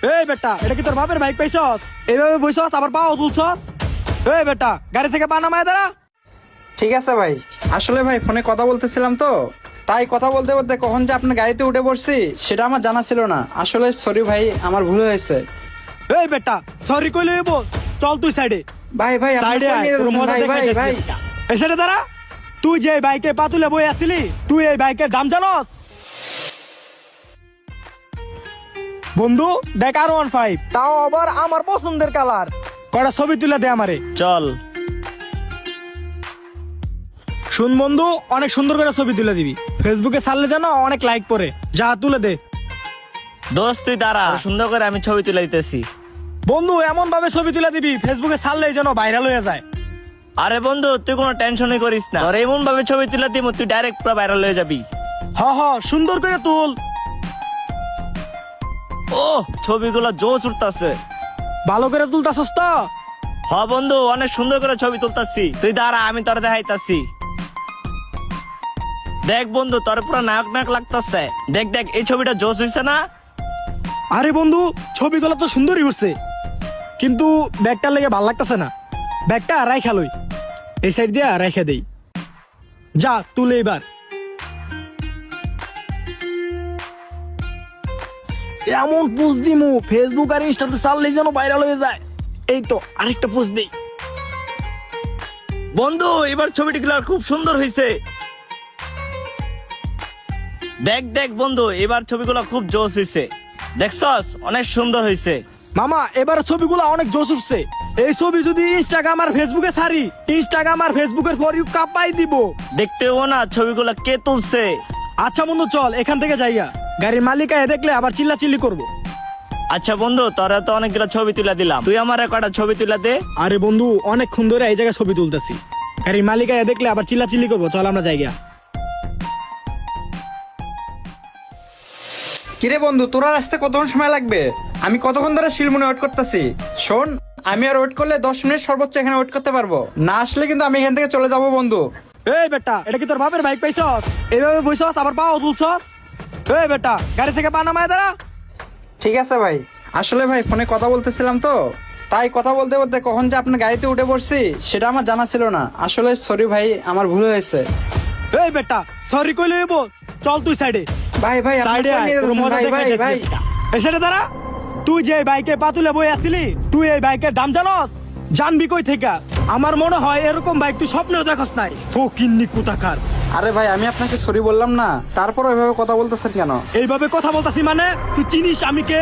এই বেটা, এটা কি তোর বাপের বাইক পাইছস? এইভাবে বইছস আবার পাও তুলছস? এই বেটা, গাড়ি থেকে পা নামায় দাঁড়া। ঠিক আছে ভাই। আসলে ভাই ফোনে কথা বলতেছিলাম তো, তাই কথা বলতে বলতে কখন যে আপনার গাড়িতে উঠে পড়ছি সেটা আমার জানা ছিল না। আসলে সরি ভাই, আমার ভুল হয়েছে। এই বেটা, সরি কইলে হইব? চল তুই সাইডে। ভাই ভাই আপনি সাইডে কোন আয়, নিয়ে তোর যাচ্ছেন? মজা ভাই ভাই ভাই দেখাইতেছি। এই সাইডে দাঁড়া। তুই যে বাইকে পা তুলে বই আসিলি, তুই এই বাইকের দাম জানস? বন্ধু দেখ, R15, তাও আবার আমার পছন্দের কালার। কটা ছবি তুলে দে আমারে। চল। শুন বন্ধু, অনেক সুন্দর করে ছবি তুলে দিবি, ফেসবুকে ছাড়লে যেন অনেক লাইক পড়ে। যা তুলে দে। দোস্ত তুই দাঁড়া, সুন্দর করে আমি ছবি তুলে দিতেছি। বন্ধু এমন ভাবে ছবি তুলে দিবি ফেসবুকে ছাড়লেই যেন ভাইরাল হয়ে যায়। আরে বন্ধু তুই কোনো টেনশনই করিস না, আর এমন ভাবে ছবি তুলে দিব তুই ডাইরেক্ট পুরো ভাইরাল হয়ে যাবি। হ হ, সুন্দর করে তুল। ও ছবিগুলো জোশ উঠতাছে। ভালো করে তুলতাছস তো? হ বন্ধু, অনেক সুন্দর করে ছবি তুলতাছি। তুই দাঁড়া, আমি তোর দেখাইতাছি। দেখ বন্ধু, তোর পুরো নায়ক নায়ক লাগতাছে। দেখ দেখ, এই ছবিটা জোশ হইছে না? আরে বন্ধু, ছবিগুলো তো সুন্দরই উঠছে, কিন্তু ব্যাগটার লেগে ভাল লাগতেছে না। ব্যাগটা রাইখা লই, এই সাইড দিয়া রাইখা দেই। যা তুলে এবার। এমন পোস্ট দিমু ফেসবুক আর ইনস্টাতে ছাড়লেই যেন ভাইরাল হয়ে যায়। এই তো আরেকটা পোস্ট দেই। বন্ধু এবার ছবিটিগুলো খুব সুন্দর হয়েছে। দেখ দেখ বন্ধু, এবার ছবিগুলো খুব জোশ হয়েছে। দেখছস, অনেক সুন্দর হয়েছে। মামা, এবার ছবিগুলো অনেক জোশ উঠছে। এই ছবি যদি ইনস্টাগ্রাম আর ফেসবুকে ছাড়ি, ইনস্টাগ্রাম আর ফেসবুকের ফর ইউ কাপাই দিব। দেখতে হবো না ছবিগুলো কে তুলছে। আচ্ছা বন্ধু চল এখান থেকে যাইগা, গাড়ির মালিক আয় দেখলে আবার চিল্লাচিল্লি করবো। আচ্ছা বন্ধু, তোরা তো অনেকগুলো ছবি তুলে দিলাম, তুই আমার কটা ছবি তুলে দে। আরে বন্ধু, অনেকক্ষণ ধরে এই জায়গায় ছবি তুলতেছি, গাড়ির মালিক আয় দেখলে আবার চিল্লাচিল্লি করবো। চল আমরা যাইগা। কিরে বন্ধু, তোর আর আসতে কতক্ষণ সময় লাগবে? আমি কতক্ষণ ধরে শিলমনে ওয়েট করতেছি। শোন, আমি আর ওয়েট করলে 10 মিনিট সর্বোচ্চ এখানে ওয়েট করতে পারবো না। আসলে কিন্তু আমি এখান থেকে চলে যাবো বন্ধু। এই বেটা, এটা কি তোর বাপের বাইক পাইছস? এইভাবে বইছস আবার পাও তুলছস? এই বেটা, গাড়ি থেকে পা নামায় দাঁড়া। ঠিক আছে ভাই। আসলে ভাই ফোনে কথা বলতেছিলাম তো, তাই কথা বলতে বলতে কখন যে আপনার গাড়িতে উঠে পড়ছি সেটা আমার জানা ছিল না। আসলে সরি ভাই, আমার ভুল হয়েছে। এই বেটা, সরি কইলে হইব? চল তুই সাইডে। ভাই ভাই আপনি সাইডে কোন আয়, নিয়ে তোর যাচ্ছেন? মজা ভাই ভাই ভাই দেখাইতেছি। এই সাইডে দাঁড়া। তুই যে বাইকে পা তুলে বই আসিলি, তুই এই বাইকের দাম জানস? জানবি কই থেকে? আমার মনে হয় এরকম বাইক তুই স্বপ্নেও দেখস নাই। ফকিন্নি কুতাকার। আরে ভাই, আমি আপনাকে সরি বললাম না, তারপর ওইভাবে কথা বলতেছেন কেন? এইভাবে কথা বলতাছি মানে? তুই চিনিস আমি কে?